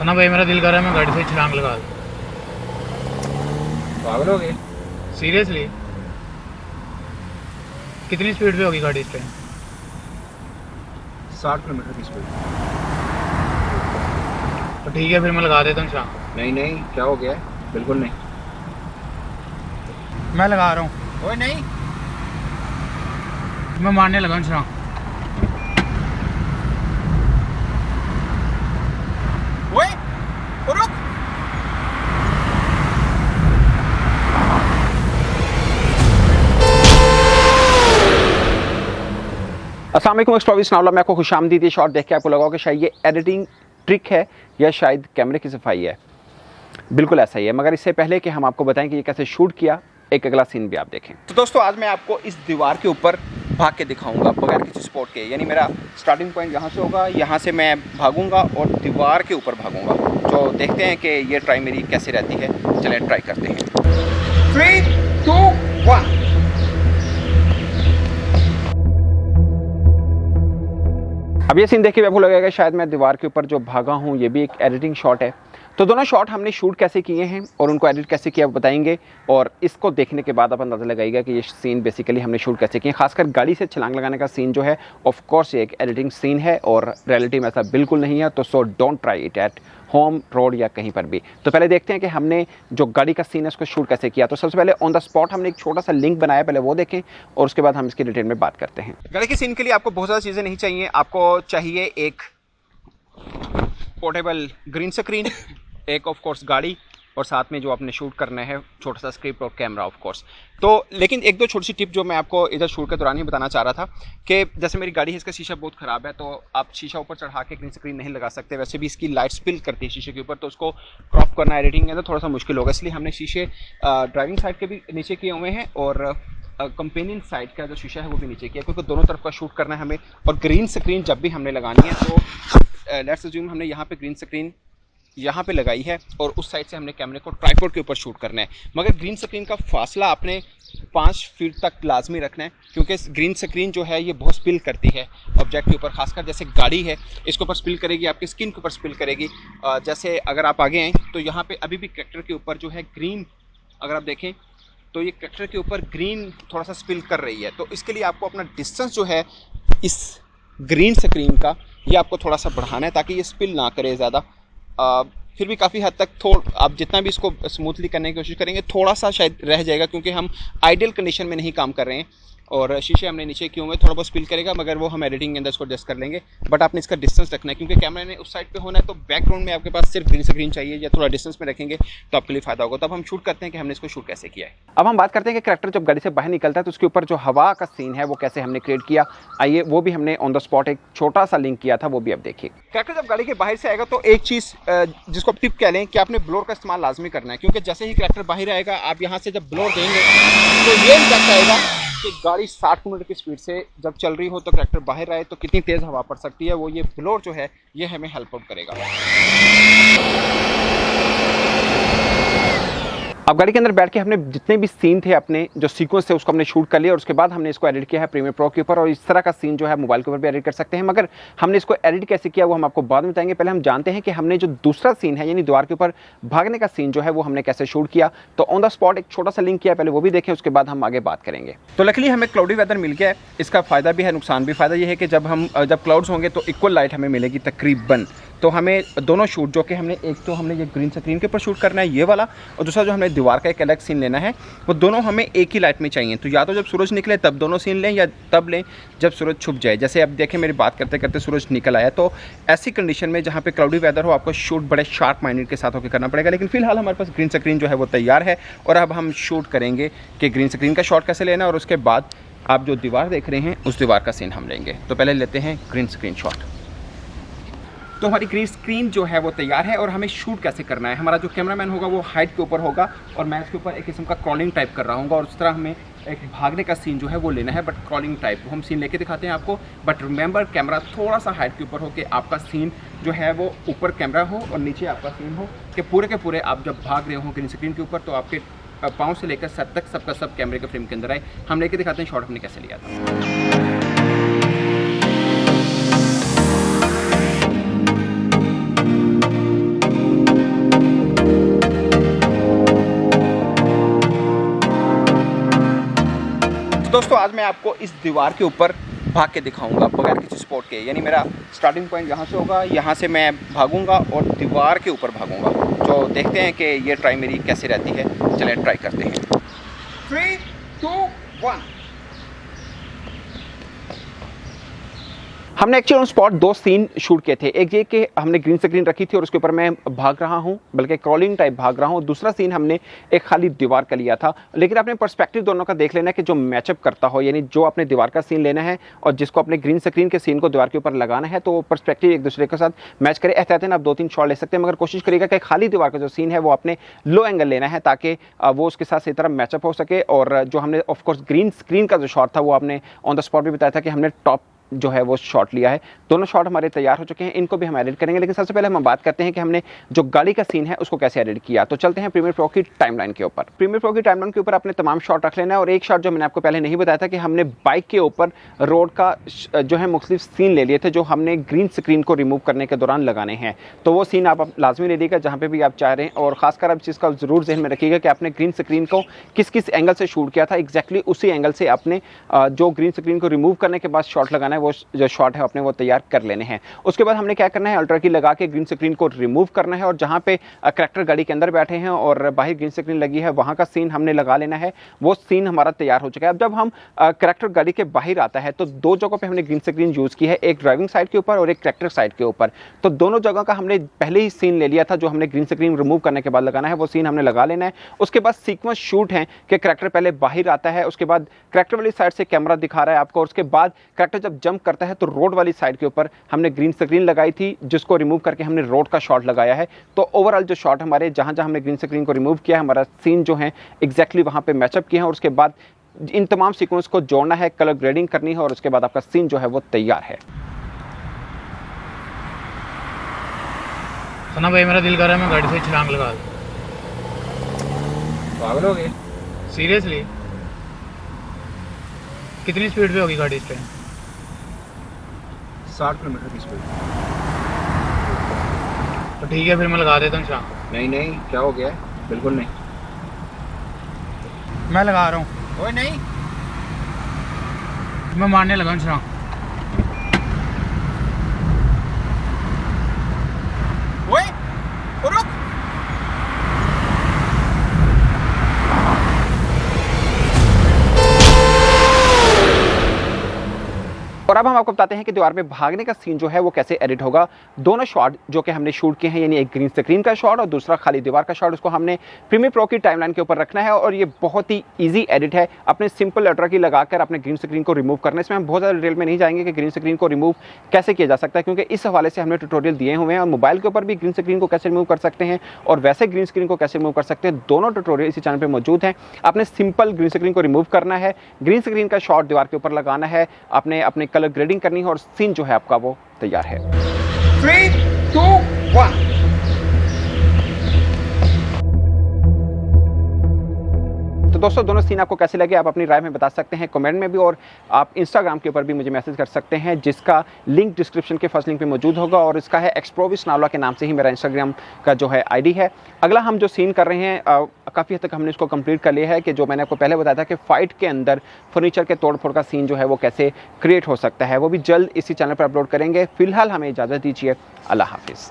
सना भाई मेरा दिल कर रहा है मैं गाड़ी से छलांग लगा दूं। पागल हो गए? सीरियसली? कितनी स्पीड पे होगी गाड़ी इस टाइम? 60 किलोमीटर की स्पीड। तो ठीक है फिर मैं लगा देता हूँ छलांग। नहीं नहीं, क्या हो गया है? बिल्कुल नहीं। मैं लगा रहा हूँ। ओए नहीं। मैं मारने लगा हूँ छलांग। ओए रुक। अस्सलाम वालेकुम एक्सट्रॉविस नावला में आपको खुशामदीद। ये शॉट देख के आपको लगा कि शायद ये एडिटिंग ट्रिक है या शायद कैमरे की सफाई है। बिल्कुल ऐसा ही है, मगर इससे पहले कि हम आपको बताएं कि ये कैसे शूट किया, एक अगला सीन भी आप देखें। तो दोस्तों आज मैं आपको इस दीवार के ऊपर भाग के दिखाऊंगा बगैर किसी सपोर्ट के। यानी मेरा स्टार्टिंग पॉइंट यहाँ से होगा, यहाँ से मैं भागूंगा और दीवार के ऊपर भागूंगा। तो देखते हैं कि ये ट्राई मेरी कैसे रहती है। चलें ट्राई करते हैं। 3, 2, 1। अब ये सीन देख के आपको लगेगा शायद मैं दीवार के ऊपर जो भागा हूँ ये भी एक एडिटिंग शॉट है। तो दोनों शॉट हमने शूट कैसे किए हैं और उनको एडिट कैसे किया बताएंगे, और इसको देखने के बाद आप अंदाज़ा लगाइएगा कि ये सीन बेसिकली हमने शूट कैसे किए। खासकर गाड़ी से छलांग लगाने का सीन जो है ऑफ कोर्स ये एक एडिटिंग सीन है और रियलिटी में ऐसा बिल्कुल नहीं है। तो so don't try it at home, road या कहीं पर भी। तो पहले देखते हैं कि हमने जो गाड़ी का सीन है उसको शूट कैसे किया। तो सबसे पहले ऑन द स्पॉट हमने एक छोटा सा लिंक बनाया, पहले वो देखें और उसके बाद हम इसकी डिटेल में बात करते हैं। गाड़ी के सीन के लिए आपको बहुत ज़्यादा चीज़ें नहीं चाहिए। आपको चाहिए एक पोर्टेबल ग्रीन स्क्रीन, एक ऑफ कोर्स गाड़ी, और साथ में जो आपने शूट करना है छोटा सा स्क्रिप्ट और कैमरा ऑफ कोर्स। तो लेकिन एक दो छोटी सी टिप जो मैं आपको इधर शूट के दौरान ही बताना चाह रहा था कि जैसे मेरी गाड़ी है, इसका शीशा बहुत ख़राब है, तो आप शीशा ऊपर चढ़ा के ग्रीन स्क्रीन नहीं लगा सकते। वैसे भी इसकी लाइट स्पिल करती है शीशे के ऊपर, तो उसको क्रॉप करना एडिटिंग के अंदर थोड़ा सा मुश्किल होगा। इसलिए हमने शीशे ड्राइविंग साइड के भी नीचे किए हुए हैं और कंपेनियन साइड का जो शीशा है वो भी नीचे किया, क्योंकि दोनों तरफ का शूट करना है हमें। और ग्रीन स्क्रीन जब भी हमने लगानी है तो लेट्स अज्यूम हमने यहाँ पे ग्रीन स्क्रीन यहाँ पे लगाई है और उस साइड से हमने कैमरे को ट्राइपॉड के ऊपर शूट करना है। मगर ग्रीन स्क्रीन का फासला आपने 5 फीट तक लाजमी रखना है, क्योंकि ग्रीन स्क्रीन जो है ये बहुत स्पिल करती है ऑब्जेक्ट के ऊपर। खासकर जैसे गाड़ी है इसके ऊपर स्पिल करेगी, आपकी स्किन के ऊपर स्पिल करेगी। जैसे अगर आप आगे आएँ तो यहाँ पे अभी भी ट्रैक्टर के ऊपर जो है ग्रीन, अगर आप देखें तो ये ट्रैक्टर के ऊपर ग्रीन थोड़ा सा स्पिल कर रही है। तो इसके लिए आपको अपना डिस्टेंस जो है इस ग्रीन स्क्रीन का ये आपको थोड़ा सा बढ़ाना है ताकि ये स्पिल ना करे ज़्यादा। फिर भी काफ़ी हद तक आप जितना भी इसको स्मूथली करने की कोशिश करेंगे थोड़ा सा शायद रह जाएगा, क्योंकि हम आइडियल कंडीशन में नहीं काम कर रहे हैं। और शीशे हमने नीचे किए हुए, थोड़ा बहुत स्पिल करेगा मगर वो हम एडिटिंग के अंदर इसको एडजस्ट कर लेंगे। बट आपने इसका डिस्टेंस रखना है, क्योंकि कैमरा ने उस साइड पे होना है, तो बैकग्राउंड में आपके पास सिर्फ ग्रीन स्क्रीन चाहिए। या थोड़ा डिस्टेंस में रखेंगे तो आपके लिए फायदा होगा। तब हम शूट करते हैं कि हमने इसको शूट कैसे किया है। अब हम बात करते हैं कि करैक्टर जब गाड़ी से बाहर निकलता है तो उसके ऊपर जो हवा का सीन है वो कैसे हमने क्रिएट किया। आइए वो भी हमने ऑन द स्पॉट एक छोटा सा लिंक किया था, वो भी आप देखिए। करैक्टर जब गाड़ी के बाहर से आएगा तो एक चीज़ जिसको आप टिप कह लें कि आपने ब्लोअर का इस्तेमाल लाजमी करना है, क्योंकि जैसे ही करैक्टर बाहर आएगा आप यहाँ से जब ब्लोअर देंगे तो ये इम्पैक्ट आएगा कि गाड़ी 60 किलोमीटर की स्पीड से जब चल रही हो तो करैक्टर बाहर आए तो कितनी तेज़ हवा पड़ सकती है। वो ये ब्लोअर जो है ये हमें हेल्प आउट करेगा। अब गाड़ी के अंदर बैठ के हमने जितने भी सीन थे अपने जो सीक्वेंस थे उसको हमने शूट कर लिया और उसके बाद हमने इसको एडिट किया है प्रीमियर प्रो के ऊपर। और इस तरह का सीन जो है मोबाइल के ऊपर भी एडिट कर सकते हैं, मगर हमने इसको एडिट कैसे किया वो हम आपको बाद में बताएंगे। पहले हम जानते हैं कि हमने जो दूसरा सीन है यानी दीवार के ऊपर भागने का सीन जो है वो हमने कैसे शूट किया। तो ऑन द स्पॉट एक छोटा सा लिंक किया, पहले वो भी देखें, उसके बाद हम आगे बात करेंगे। तो लकीली हमें क्लाउडी वेदर मिल गया है, इसका फ़ायदा भी है नुकसान भी। फ़ायदा ये है कि जब क्लाउड्स होंगे तो इक्वल लाइट हमें मिलेगी तकरीबन। तो हमें दोनों शूट जो कि हमने एक तो हमने ये ग्रीन स्क्रीन के ऊपर शूट करना है ये वाला, और दूसरा जो हमने दीवार का एक अलग सीन लेना है, वो दोनों हमें एक ही लाइट में चाहिए। तो या तो जब सूरज निकले तब दोनों सीन लें, या तब लें जब सूरज छुप जाए। जैसे अब देखें मेरी बात करते करते सूरज निकल आया, तो ऐसी कंडीशन में जहाँ पे क्लाउडी वेदर हो आपको शूट बड़े शार्प माइंडेड के साथ होकर करना पड़ेगा। लेकिन फिलहाल हमारे पास ग्रीन स्क्रीन जो है वो तैयार है और अब हम शूट करेंगे कि ग्रीन स्क्रीन का शॉट कैसे लेना है, और उसके बाद आप जो दीवार देख रहे हैं उस दीवार का सीन हम लेंगे। तो पहले लेते हैं ग्रीन स्क्रीन शॉट। तो हमारी ग्रीन स्क्रीन जो है वो तैयार है और हमें शूट कैसे करना है। हमारा जो कैमरामैन होगा वो हाइट के ऊपर होगा और मैं इसके ऊपर एक किस्म का क्रॉलिंग टाइप कर रहा हूँ, और उस तरह हमें एक भागने का सीन जो है वो लेना है, बट क्रॉलिंग टाइप हम सीन लेके दिखाते हैं आपको। बट रिमेंबर कैमरा थोड़ा सा हाइट के ऊपर हो कि आपका सीन जो है वो ऊपर कैमरा हो और नीचे आपका सीन हो, कि पूरे के पूरे आप जब भाग रहे हो ग्रीन स्क्रीन के ऊपर तो आपके पाँव से लेकर सर तक सबका सब कैमरे के फ्रेम के अंदर आए। हम लेके दिखाते हैं शॉट हमने कैसे लिया था। दोस्तों आज मैं आपको इस दीवार के ऊपर भाग के दिखाऊंगा बगैर किसी सपोर्ट के, यानी मेरा स्टार्टिंग पॉइंट यहाँ से होगा, यहाँ से मैं भागूंगा और दीवार के ऊपर भागूंगा। तो देखते हैं कि ये ट्राई मेरी कैसे रहती है। चलें ट्राई करते हैं। 3, 2, 1। हमने actually on spot 2 scene shoot किए थे। एक ये कि हमने ग्रीन स्क्रीन रखी थी और उसके ऊपर मैं भाग रहा हूँ, बल्कि क्रॉलिंग टाइप भाग रहा हूँ। दूसरा सीन हमने एक खाली दीवार का लिया था। लेकिन आपने पर्सपेक्टिव दोनों का देख लेना है कि जो मैचअप करता हो, यानी जो आपने दीवार का सीन लेना है और जिसको अपने ग्रीन स्क्रीन के सीन को दीवार के ऊपर लगाना है, तो पर्सपेक्टिव एक दूसरे के साथ मैच करे। एहतियातन आप 2-3 शॉट ले सकते हैं, मगर कोशिश करिएगा कि खाली दीवार का जो सीन है वो आपने लो एंगल लेना है ताकि वो उसके साथ सही तरह मैचअप हो सके। और जो हमने ऑफकोर्स ग्रीन स्क्रीन का जो शॉट था वो आपने ऑन द स्पॉट भी बताया था कि हमने टॉप जो है वो शॉट लिया है। दोनों शॉट हमारे तैयार हो चुके हैं, इनको भी हम एडिट करेंगे। लेकिन सबसे पहले हम बात करते हैं कि हमने जो गाड़ी का सीन है उसको कैसे एडिट किया। तो चलते हैं प्रीमियर प्रो की टाइमलाइन के ऊपर। प्रीमियर प्रो की टाइमलाइन के ऊपर आपने तमाम शॉट रख लेना है। और एक शॉट जो मैंने आपको पहले नहीं बताया था कि हमने बाइक के ऊपर रोड का जो है मुख्तलिफ सीन ले लिए थे जो हमने ग्रीन स्क्रीन को रिमूव करने के दौरान लगाने हैं। तो वो सीन आप लाजमी ले लीजिएगा जहाँ पे भी आप चाह रहे हैं। और खासकर आप चीज़ का जरूर जहन में रखिएगा कि आपने ग्रीन स्क्रीन को किस किस एंगल से शूट किया था, एग्जैक्टली उसी एंगल से आपने जो ग्रीन स्क्रीन को रिमूव करने के बाद शॉट लगाना है, वो जो शॉट अपने वो तैयार कर लेने हैं। उसके बाद हमने क्या करना है, अल्ट्रा की लगा के ग्रीन स्क्रीन को रिमूव करना है और जहां पे करैक्टर गाड़ी के अंदर बैठे हैं और बाहर ग्रीन स्क्रीन लगी है वहां का सीन हमने लगा लेना है। वो सीन हमारा तैयार हो चुका है। अब जब हम करैक्टर गाड़ी के बाहर आता है तो 2 जगहों पे हमने ग्रीन स्क्रीन यूज की है, एक ड्राइविंग साइड के ऊपर और एक करैक्टर साइड के ऊपर। तो दोनों जगह का हमने पहले ही सीन ले लिया था जो हमने ग्रीन स्क्रीन रिमूव करने के बाद लगाना है, वो सीन हमने लगा लेना है। उसके बाद सीक्वेंस शूट है कि करैक्टर पहले बाहर आता है, उसके बाद करैक्टर वाली साइड से कैमरा दिखा रहा है आपको, और उसके बाद करैक्टर जब जंप करता है तो रोड वाली साइड के ऊपर हमने ग्रीन स्क्रीन लगाई थी जिसको रिमूव करके हमने रोड का शॉट लगाया है। तो ओवरऑल जो शॉट हमारे जहां जहां हमने ग्रीन स्क्रीन को रिमूव किया है, हमारा सीन जो है एग्जैक्टली वहां पे मैचअप किया है। और उसके बाद इन तमाम सीक्वेंस को जोड़ना है, कलर ग्रेडिंग करनी है और उसके बाद आपका सीन जो है वो तैयार है। सना भाई मेरा दिल कर रहा है मैं गाड़ी से छलांग लगा दूं। पागल हो गए? सीरियसली? कितनी स्पीड पे होगी गाड़ी इस टाइम? 60 किलोमीटर की स्पीड। तो ठीक है फिर मैं लगा देता हूँ छलांग। नहीं नहीं, क्या हो गया है? बिल्कुल नहीं। मैं लगा रहा हूँ। ओए नहीं। मैं मारने लगा हूँ छलांग। ओए रुक। और अब हम आपको बताते हैं कि दीवार पे भागने का सीन जो है वो कैसे एडिट होगा। दोनों शॉट जो कि हमने शूट किए हैं, यानी एक ग्रीन स्क्रीन का शॉट और दूसरा खाली दीवार का शॉट, उसको हमने प्रीमियर प्रो की टाइमलाइन के ऊपर रखना है। और ये बहुत ही इजी एडिट है। अपने सिंपल अल्ट्रा की लगाकर अपने ग्रीन स्क्रीन को रिमूव करना है। इसमें हम बहुत ज़्यादा डिटेल में नहीं जाएंगे कि ग्रीन स्क्रीन को रिमूव कैसे किया जा सकता है, क्योंकि इस हवाले से हमने ट्यूटोरियल दिए हुए हैं। और मोबाइल के ऊपर भी ग्रीन स्क्रीन को कैसे रिमूव कर सकते हैं और वैसे ग्रीन स्क्रीन को कैसे रिमूव कर सकते हैं, दोनों ट्यूटोरियल इसी चैनल पर मौजूद हैं। आपने सिंपल ग्रीन स्क्रीन को रिमूव करना है, ग्रीन स्क्रीन का शॉट दीवार के ऊपर लगाना है, आपने अपने कलर ग्रेडिंग करनी है और सीन जो है आपका वो तैयार है। 3, 2, 1। तो दोस्तों दोनों सीन आपको कैसे लगे आप अपनी राय में बता सकते हैं कमेंट में भी, और आप इंस्टाग्राम के ऊपर भी मुझे मैसेज कर सकते हैं जिसका लिंक डिस्क्रिप्शन के फर्स्ट लिंक पे मौजूद होगा। और इसका है एक्सप्रोविस नावला के नाम से ही मेरा इंस्टाग्राम का जो है आईडी है। अगला हम जो सीन कर रहे हैं काफ़ी हद तक हमने इसको कंप्लीट कर लिया है, कि जो मैंने आपको पहले बताया था कि फाइट के अंदर फर्नीचर के तोड़फोड़ का सीन जो है वो कैसे क्रिएट हो सकता है, वो भी जल्द इसी चैनल पर अपलोड करेंगे। फिलहाल हमें इजाज़त दीजिए। अल्लाह हाफिज़।